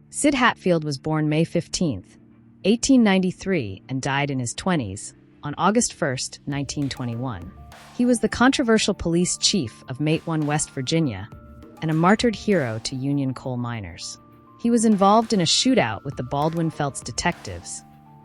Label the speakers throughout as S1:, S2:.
S1: Sid Hatfield was born May 15th, 1893, and died in his 20s on August 1st, 1921. He was the controversial police chief of Matewan, West Virginia, and a martyred hero to Union coal miners. He was involved in a shootout with the Baldwin Felts detectives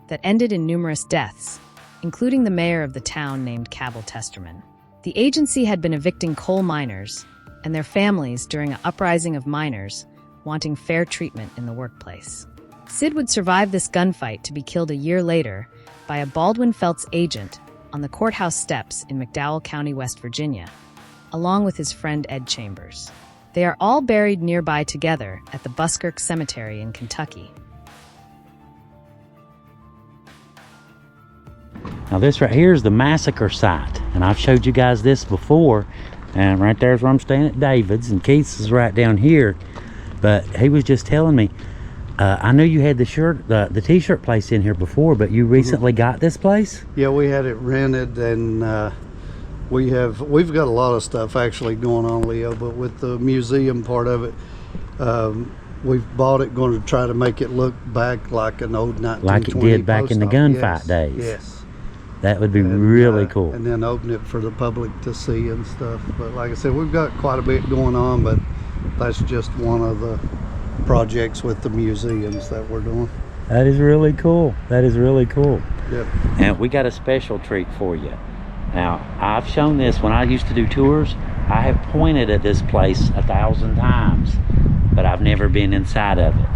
S1: that ended in numerous deaths, including the mayor of the town named Cabell Testerman. The agency had been evicting coal miners and their families during an uprising of miners wanting fair treatment in the workplace. Sid would survive this gunfight to be killed a year later by a Baldwin Felts agent on the courthouse steps in McDowell County, West Virginia, along with his friend Ed Chambers. They are all buried nearby together at the Buskirk Cemetery in Kentucky.
S2: Now this right here is the massacre site, and I've showed you guys this before, and right there's where I'm staying at David's, and Keith's is right down here. But he was just telling me, I knew you had the t-shirt place in here before, but you recently got this place?
S3: Yeah, we had it rented, and we've got a lot of stuff actually going on, Leo, but with the museum part of it, we've bought it, going to try to make it look back like an old 1920
S2: like it did back in the gunfight days.
S3: Yes.
S2: That would be really cool.
S3: And then open it for the public to see and stuff. But like I said, we've got quite a bit going on, but that's just one of the projects with the museums that we're doing.
S2: That is really cool. That is really cool.
S3: Yep.
S2: And we got a special treat for you. Now, I've shown this when I used to do tours. I have pointed at this place 1,000 times, but I've never been inside of it.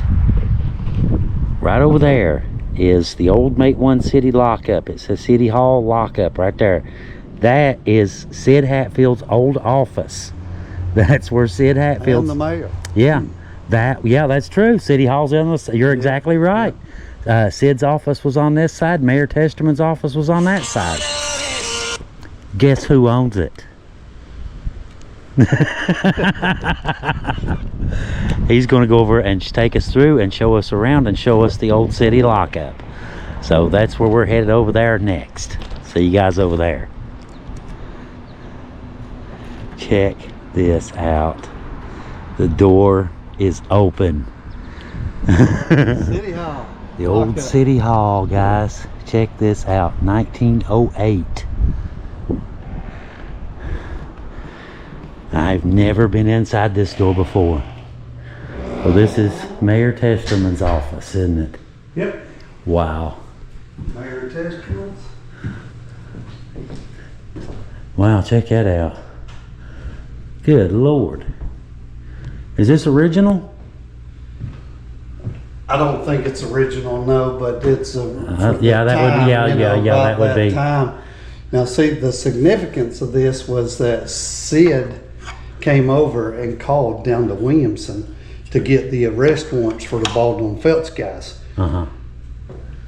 S2: Right over there is the old Matewan City lockup. It says City Hall lockup right there. That is Sid Hatfield's old office. That's where Sid Hatfield.
S3: And the mayor.
S2: Yeah, that's true. City Hall's on this. You're exactly right. Sid's office was on this side. Mayor Testerman's office was on that side. Guess who owns it? He's going to go over and take us through and show us around and show us the old city lockup. So that's where we're headed over there next. See you guys over there. Check this out. The door is open.
S3: City Hall.
S2: The old City Hall, guys. Check this out. 1908. I've never been inside this door before. Well, this is Mayor Testerman's office, isn't it?
S3: Yep.
S2: Wow.
S3: Mayor Testerman's.
S2: Wow, check that out. Good Lord. Is this original?
S3: I don't think it's original, no, but it's a
S2: yeah, that would, that would be.
S3: Time. Now, see, the significance of this was that Sid came over and called down to Williamson to get the arrest warrants for the Baldwin Felts guys.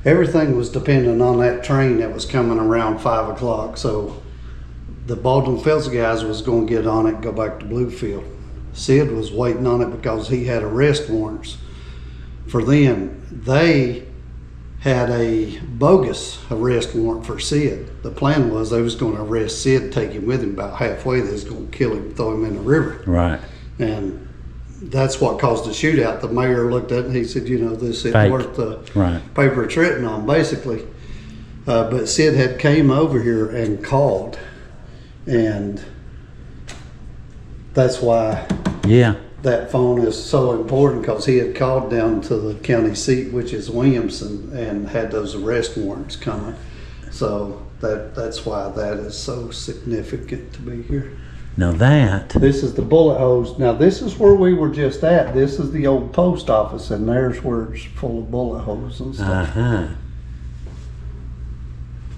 S3: Everything was dependent on that train that was coming around 5 o'clock. So the Baldwin Felts guys was going to get on it and go back to Bluefield. Sid was waiting on it because he had arrest warrants for them. They had a bogus arrest warrant for Sid. The plan was they was going to arrest Sid, take him with him. About halfway, they was going to kill him, throw him in the river.
S2: Right.
S3: And that's what caused the shootout. The mayor looked at it and he said, you know, this isn't worth the paper it's written on, basically. But Sid had came over here and called, and that's why that phone is so important, because he had called down to the county seat, which is Williamson, and had those arrest warrants coming. So that's why that is so significant to be here.
S2: Now
S3: this is the bullet holes. Now this is where we were just at. This is the old post office, and there's where it's full of bullet holes and stuff.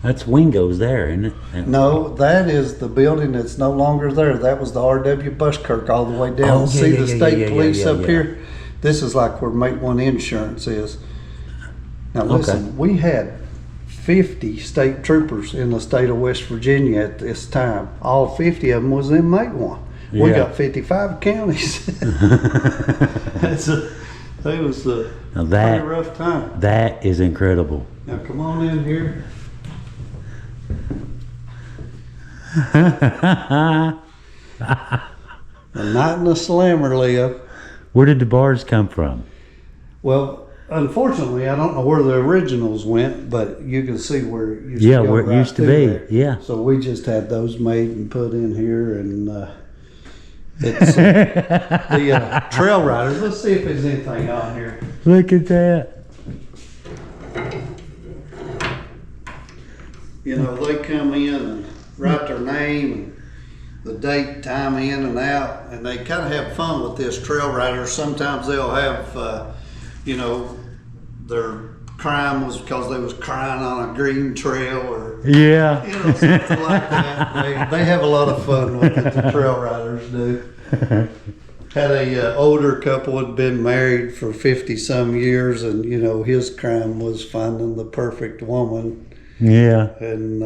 S2: That's Wingo's there, isn't it?
S3: No, that is the building that's no longer there. That was the R.W. Buskirk all the way down. See the state police up here? This is like where Matewan Insurance is. Now listen, we had 50 state troopers in the state of West Virginia at this time. All 50 of them was in Matewan. We got 55 counties. It was a pretty rough time.
S2: That is incredible.
S3: Now come on in here. A night in the slammer, Leo.
S2: Where did the bars come from?
S3: Well, unfortunately, I don't know where the originals went, but you can see where it used
S2: Yeah,
S3: to go
S2: where it
S3: right
S2: used to
S3: through
S2: be.
S3: there.
S2: Yeah.
S3: So we just had those made and put in here, and it's the trail riders. Let's see if there's anything on here.
S2: Look at that.
S3: You know, they come in and write their name and the date, time in and out, and they kind of have fun with this. Trail riders, sometimes they'll have, you know, their crime was because they was crying on a green trail, or
S2: Yeah.
S3: you know, something like that. They have a lot of fun with it, the trail riders do. Had a older couple had been married for 50 some years, and you know, his crime was finding the perfect woman.
S2: Yeah.
S3: And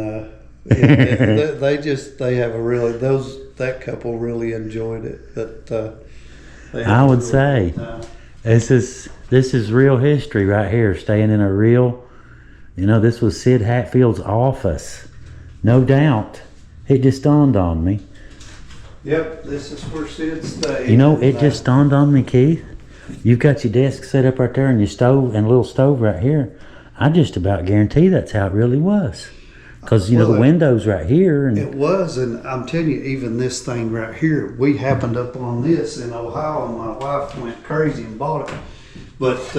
S3: they have a really, that couple really enjoyed it. But
S2: I would say this is real history right here, staying in a real, you know, this was Sid Hatfield's office. No doubt. It just dawned on me.
S3: Yep, this is where Sid stayed.
S2: You know, it just dawned on me, Keith. You've got your desk set up right there and your stove and a little stove right here. I just about guarantee that's how it really was. Because, you know, the window's right here. And
S3: it was, and I'm telling you, even this thing right here, we happened up on this in Ohio, and my wife went crazy and bought it. But,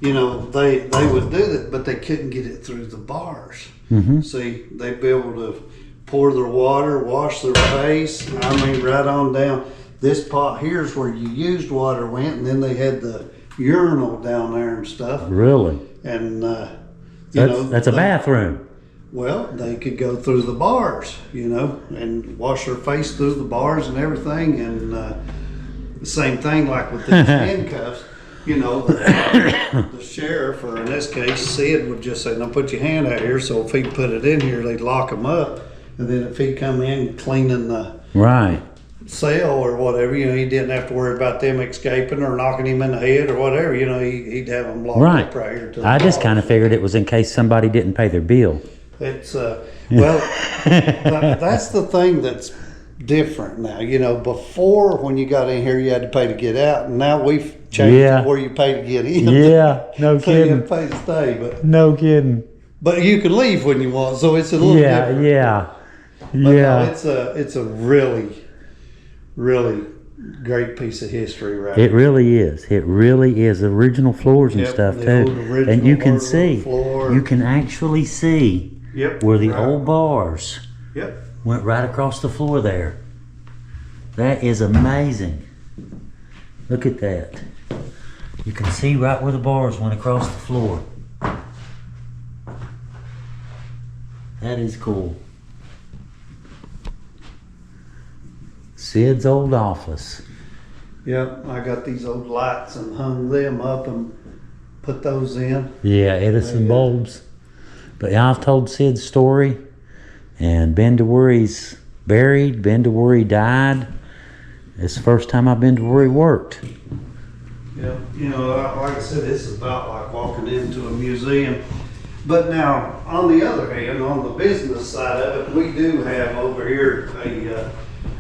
S3: you know, they would do that, but they couldn't get it through the bars.
S2: Mm-hmm.
S3: See, they'd be able to pour their water, wash their face, I mean, right on down. This pot here's where you used water went, and then they had the urinal down there and stuff.
S2: Really?
S3: And,
S2: that's a bathroom.
S3: Well, they could go through the bars, you know, and wash their face through the bars and everything. And the same thing like with these handcuffs, you know, the sheriff, or in this case, Sid, would just say, "Now put your hand out here." So if he put it in here, they'd lock him up. And then if he come in cleaning the
S2: Right.
S3: cell or whatever, you know, he didn't have to worry about them escaping or knocking him in the head or whatever. You know, he'd have them locked up right here. To the
S2: I just
S3: bars.
S2: kind of figured it was in case somebody didn't pay their bill.
S3: It's well, that's the thing that's different now. You know, before when you got in here, you had to pay to get out, and now we've changed it where you pay to get in.
S2: Yeah, no
S3: so
S2: kidding.
S3: you pay to stay, but
S2: No kidding.
S3: you can leave when you want. So it's a little different. But no, it's a really, really great piece of history, right?
S2: It really is. It really is. Original floors and stuff too. And you can see, you can actually see where the old bars went right across the floor there. That is amazing. Look at that. You can see right where the bars went across the floor. That is cool. Sid's old office.
S3: Yep, I got these old lights and hung them up and put those in.
S2: Yeah, Edison bulbs. But yeah, I've told Sid's story, and been to where he's buried, been to where he died. It's the first time I've been to where he worked.
S3: Yeah, you know, like I said, this is about like walking into a museum. But now, on the other hand, on the business side of it, we do have over here a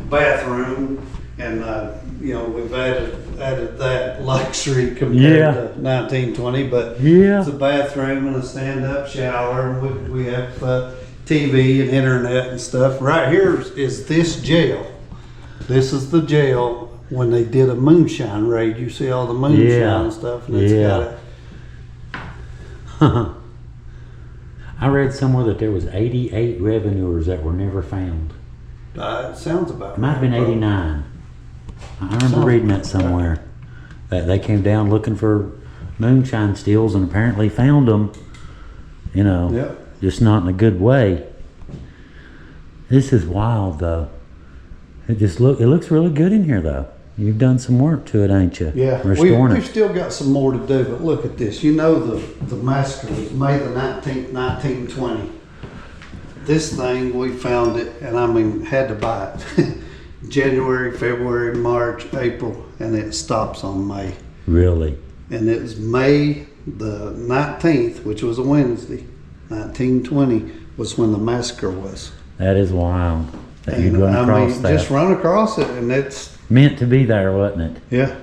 S3: bathroom, and you know, we've added that luxury compared to 1920. But it's a bathroom and a stand-up shower, and we have TV and internet and stuff. Right here is this jail. This is the jail when they did a moonshine raid. You see all the moonshine and stuff, and it's got it.
S2: I read somewhere that there was 88 revenuers that were never found.
S3: It sounds about
S2: It might have been 89. I remember reading that somewhere. That they came down looking for moonshine stills and apparently found them. You know, just not in a good way. This is wild, though. It looks really good in here, though. You've done some work to it, ain't you?
S3: Yeah, we've still got some more to do, but look at this. You know the massacre was May the 19th, 1920. This thing, we found it, and I mean, had to buy it. January, February, March, April, and it stops on May.
S2: Really?
S3: And it was May the 19th, which was a Wednesday, 1920, was when the massacre was.
S2: That is wild. That you'd run across that.
S3: Just run across it, and it's
S2: meant to be there, wasn't it?
S3: Yeah.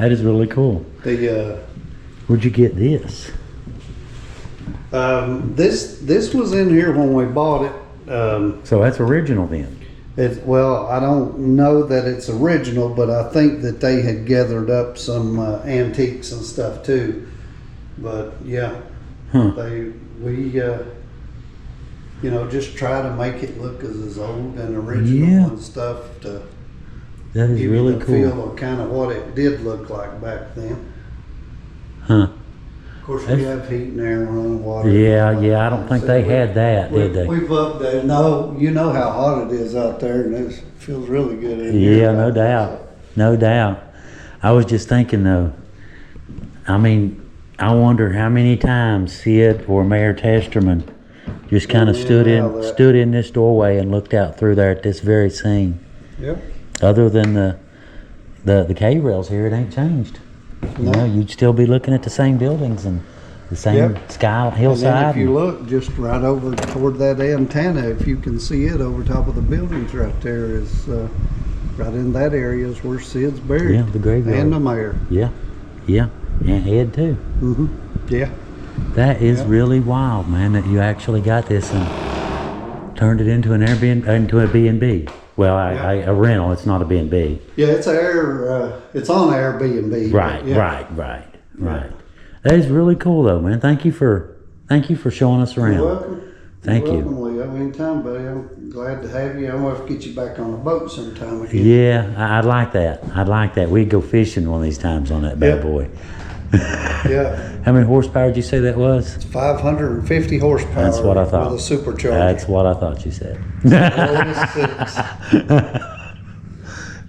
S2: That is really cool. Where'd you get this?
S3: This was in here when we bought it.
S2: So that's original then.
S3: Well, I don't know that it's original, but I think that they had gathered up some antiques and stuff too. But yeah, we just try to make it look as old and original and stuff to
S2: that is
S3: give
S2: really
S3: you the
S2: cool.
S3: feel of kind of what it did look like back then.
S2: Huh.
S3: Of course, we have heat and air and running water.
S2: Yeah, I don't think they had that, did they?
S3: We've updated. No, you know how hot it is out there, and it feels really good in here.
S2: Yeah, no doubt. No doubt. I was just thinking though, I mean, I wonder how many times Sid or Mayor Testerman just kind of stood in this doorway and looked out through there at this very scene.
S3: Yep.
S2: Other than the K-rails here, it ain't changed. You know, you'd still be looking at the same buildings and the same sky, hillside.
S3: And then if you look just right over toward that antenna, if you can see it over top of the buildings right there, is right in that area is where Sid's buried.
S2: Yeah, the graveyard.
S3: And the mayor.
S2: Yeah, and Ed too.
S3: Yeah.
S2: That is really wild, man, that you actually got this and turned it into an Airbnb, into a B&B. Well, a rental. It's not a B&B.
S3: Yeah, it's it's on Airbnb.
S2: Right. That is really cool, though, man. Thank you for showing us around.
S3: You're welcome.
S2: Thank you.
S3: You're welcome, Leo. Anytime, buddy. I'm glad to have you. I'm going to get you back on the boat sometime again.
S2: Yeah, I'd like that. We'd go fishing one of these times on that bad boy.
S3: Yeah.
S2: How many horsepower did you say that was?
S3: It's 550 horsepower.
S2: That's what I thought.
S3: With a supercharger.
S2: That's what I thought you said.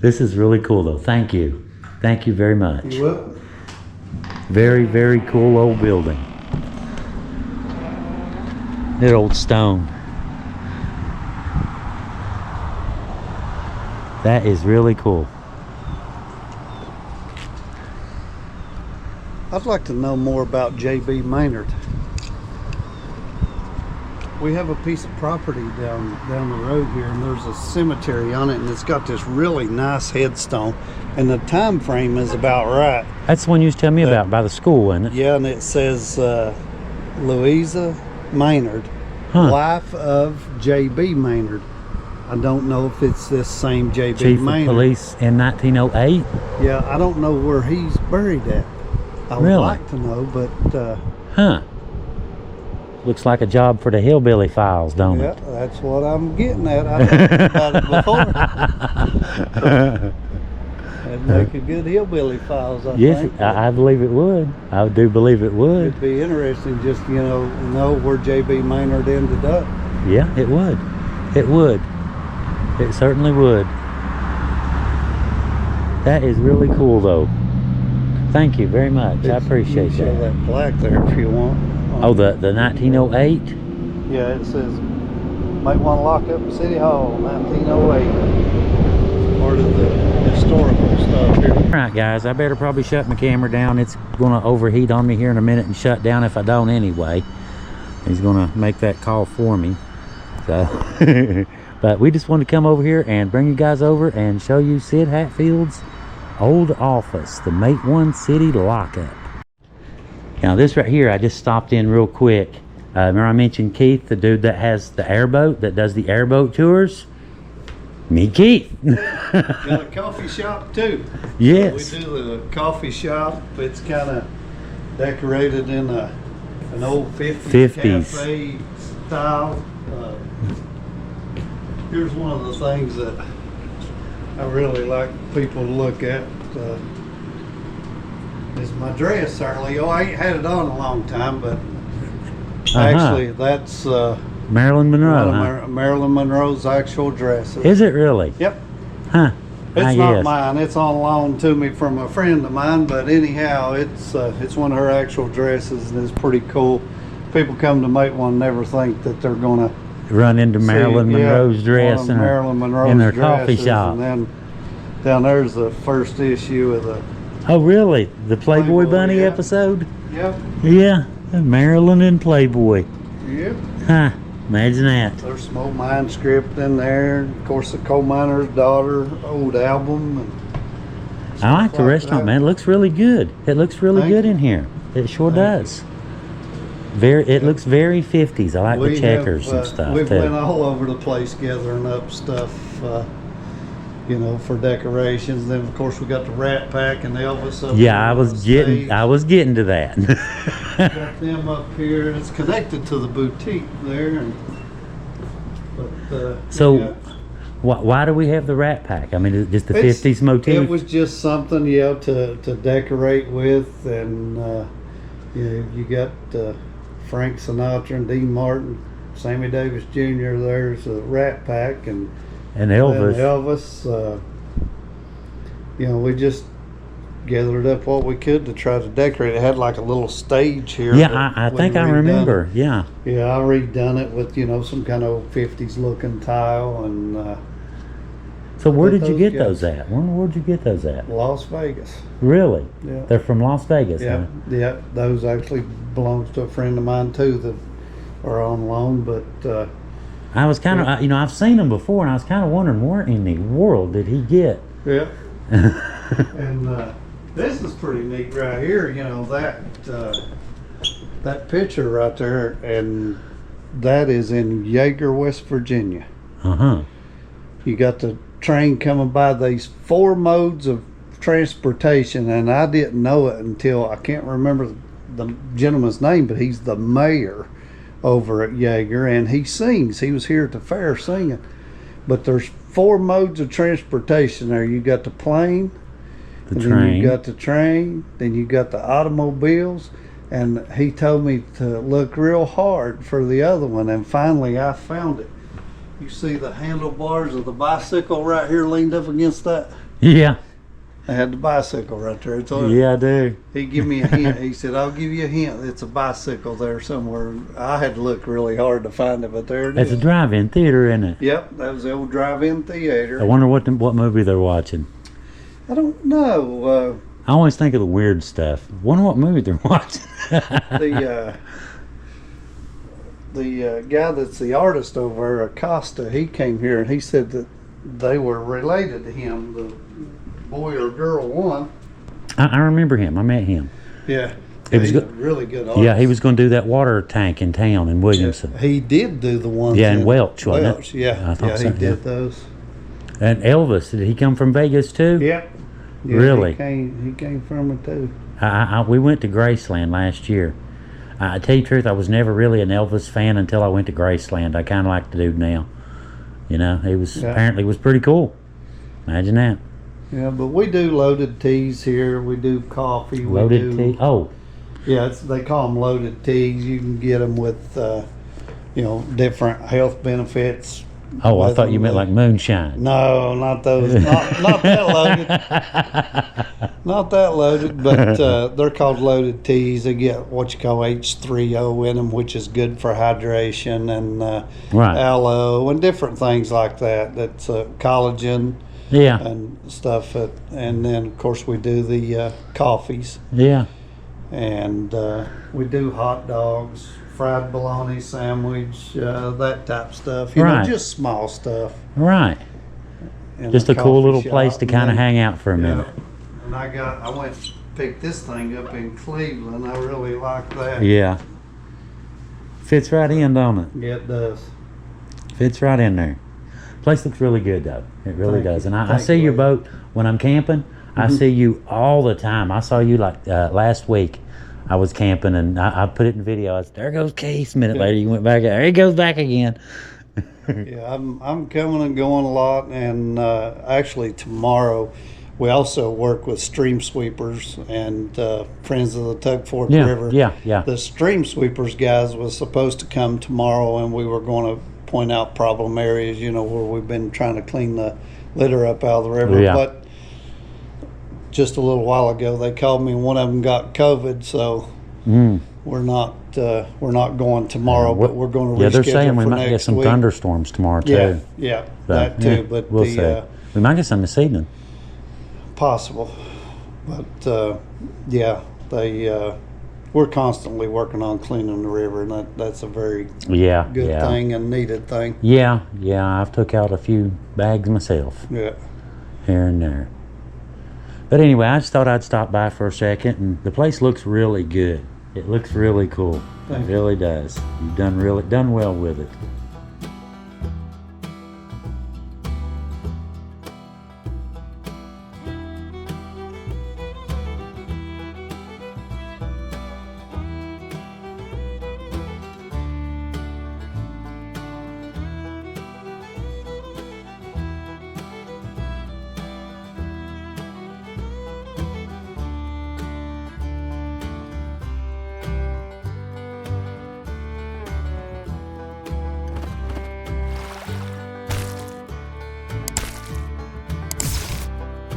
S2: This is really cool, though. Thank you. Thank you very much.
S3: You're welcome.
S2: Very, very cool old building. That old stone. That is really cool.
S3: I'd like to know more about J.B. Maynard. We have a piece of property down the road here, and there's a cemetery on it, and it's got this really nice headstone, and the time frame is about right.
S2: That's the one you was telling me about by the school, isn't it?
S3: Yeah, and it says Louisa Maynard, wife of J.B. Maynard. I don't know if it's this same J.B.
S2: Chief
S3: Maynard.
S2: of Police in 1908.
S3: Yeah, I don't know where he's buried at. I would like to know, but
S2: looks like a job for the Hillbilly Files, don't it?
S3: Yeah, that's what I'm getting at. I talked about it before. That'd make a good Hillbilly Files, I think.
S2: I believe it would. I do believe it would.
S3: It'd be interesting just, know where J.B. Maynard ended up.
S2: Yeah, it would. It would. It certainly would. That is really cool, though. Thank you very much. I appreciate that.
S3: Show that plaque there if you want.
S2: Oh, the 1908?
S3: Yeah, it says, might want to lock up City Hall, 1908. It's part of the historical stuff here.
S2: All right, guys, I better probably shut my camera down. It's going to overheat on me here in a minute and shut down if I don't anyway. He's going to make that call for me. So, but we just wanted to come over here and bring you guys over and show you Sid Hatfield's old office, the Matewan City lockup. Now this right here, I just stopped in real quick. Remember I mentioned Keith, the dude that has the airboat, that does the airboat tours? Meet Keith.
S3: Got a coffee shop too.
S2: Yes.
S3: So we do the coffee shop. It's kind of decorated in an old 50s cafe style. Here's one of the things that I really like people to look at. Is my dress, certainly. Oh, I ain't had it on a long time, but actually that's
S2: Marilyn Monroe.
S3: one of Marilyn Monroe's actual dresses.
S2: Is it really?
S3: Yep.
S2: Huh.
S3: It's not mine. It's on loan to me from a friend of mine, but anyhow, it's one of her actual dresses, and it's pretty cool. People come to Matewan never think that they're gonna
S2: run into Marilyn Monroe's dress in their coffee shop.
S3: And then down there's the first issue of the.
S2: Oh really? The Playboy Bunny episode?
S3: Yep.
S2: Yeah, Marilyn and Playboy.
S3: Yep.
S2: Huh. Imagine that.
S3: There's some old mine script in there. Of course, the Coal Miner's Daughter old album. And
S2: I like the restaurant, man. It looks really good. It looks really
S3: Thank
S2: good
S3: you.
S2: in here. It sure
S3: Thank
S2: does. It looks very 50s. I like the checkers and stuff
S3: We've
S2: too.
S3: went all over the place gathering up stuff, you know, for decorations. Then of course we got the Rat Pack and Elvis up
S2: Yeah,
S3: here
S2: I
S3: on
S2: was
S3: the
S2: getting
S3: stage.
S2: I was getting to that.
S3: Got them up here. It's connected to the boutique there. And, but
S2: So,
S3: yeah.
S2: why do we have the Rat Pack? I mean, is it just the
S3: It's-
S2: 50s motif?
S3: It was just something, yeah, to decorate with, and you know, you got Frank Sinatra and Dean Martin, Sammy Davis Jr. There's a Rat Pack, and
S2: and Elvis.
S3: Elvis. You know, we just gathered up what we could to try to decorate. It had like a little stage here.
S2: Yeah,
S3: that
S2: I
S3: we
S2: think I
S3: redone.
S2: remember. Yeah.
S3: Yeah, I redone it with, you know, some kind of 50s looking tile and
S2: So where
S3: But
S2: did you
S3: those
S2: get
S3: guys-
S2: those at? Where'd you get those at?
S3: Las Vegas.
S2: Really?
S3: Yeah.
S2: They're from Las Vegas,
S3: Yeah,
S2: huh?
S3: yeah. Those actually belongs to a friend of mine too that are on loan, but
S2: I was kind of, you know, I've seen them before, and I was kind of wondering where in the world did he get?
S3: yeah. And this is pretty neat right here. You know that picture right there, and that is in Yeager, West Virginia.
S2: Uh-huh.
S3: You got the train coming by these 4 modes of transportation, and I didn't know it until I can't remember the gentleman's name, but he's the mayor over at Yeager, and he sings. He was here at the fair singing. But there's 4 modes of transportation there. You got the plane,
S2: The
S3: and
S2: train.
S3: then you got the train, then you got the automobiles, and he told me to look real hard for the other one, and finally I found it. You see the handlebars of the bicycle right here leaned up against that?
S2: Yeah.
S3: I had the bicycle right there. It's on.
S2: Yeah, I do.
S3: He gave me a hint. He said, I'll give you a hint. It's a bicycle there somewhere. I had to look really hard to find it, but there it
S2: It's a
S3: is.
S2: drive-in theater, isn't it?
S3: Yep, that was the old drive-in
S2: I
S3: theater.
S2: wonder what movie they're watching.
S3: I don't know.
S2: I always think of the weird stuff. Wonder what movie they're watching.
S3: The guy that's the artist over there, Acosta, he came here and he said that they were related to him, the boy or girl one.
S2: I remember him. I met him.
S3: Yeah.
S2: It was
S3: He's a
S2: good.
S3: really good artist.
S2: Yeah, he was going to do that water tank in town in Williamson.
S3: He did do the ones.
S2: Yeah, in Welch, wasn't it?
S3: Welch, yeah.
S2: I thought
S3: Yeah,
S2: so,
S3: he
S2: yeah.
S3: did those.
S2: And Elvis, did he come from Vegas too?
S3: Yep. Yeah,
S2: Really?
S3: He came from it too.
S2: We went to Graceland last year. I tell you the truth, I was never really an Elvis fan until I went to Graceland. I kind of like the dude now. You know, he was
S3: Yeah.
S2: apparently was pretty cool. Imagine that.
S3: Yeah, but we do loaded teas here. We do coffee.
S2: Loaded tea. Oh,
S3: Yeah, they call them loaded teas. You can get them with, you know, different health benefits.
S2: oh, I
S3: with
S2: thought you
S3: them.
S2: meant like moonshine.
S3: No, not those. Not that loaded. Not that loaded, but they're called loaded teas. They get what you call H3O in them, which is good for hydration, and
S2: Right.
S3: aloe and different things like that. That's collagen
S2: Yeah,
S3: and stuff. And then, of course, we do the coffees.
S2: yeah.
S3: And we do hot dogs, fried bologna sandwich, that type of stuff. You
S2: Right.
S3: know, just small stuff.
S2: Right.
S3: in
S2: Just a cool
S3: coffee
S2: little
S3: shop.
S2: place to
S3: And
S2: kind of
S3: then-
S2: hang out for a
S3: yeah.
S2: minute.
S3: And I went and picked this thing up in Cleveland. I really like that.
S2: Yeah. Fits right in, don't it?
S3: Yeah, it does.
S2: Fits right in there. Place looks really good though. It really
S3: Thank
S2: does.
S3: you.
S2: And I
S3: Thank
S2: see
S3: you.
S2: your boat when I'm camping. I see you all the time. I saw you like last week. I was camping and I put it in video. I said, there goes Case. A minute later, you went back. There he goes back again.
S3: Yeah, I'm coming and going a lot, and actually tomorrow we also work with stream sweepers and Friends of the Tug Fork
S2: Yeah,
S3: River.
S2: yeah.
S3: The stream sweepers guys was supposed to come tomorrow, and we were going to point out problem areas, you know, where we've been trying to clean the litter up out of the river.
S2: Yeah.
S3: But just a little while ago, they called me, and one of them got COVID, so we're not going tomorrow, but we're going to
S2: Yeah,
S3: reschedule
S2: they're saying we
S3: for
S2: might get
S3: next
S2: some
S3: week.
S2: thunderstorms tomorrow too.
S3: Yeah, yeah,
S2: So,
S3: that
S2: yeah,
S3: too. But
S2: we'll
S3: the
S2: see. We might get some this evening.
S3: possible, but yeah, we're constantly working on cleaning the river, and that's a very
S2: Yeah,
S3: good
S2: yeah.
S3: thing and needed thing.
S2: Yeah, I've took out a few bags myself
S3: Yeah,
S2: here and there. But anyway, I just thought I'd stop by for a second, and the place looks really good. It looks really cool.
S3: Thank
S2: It really does. You've done well with it.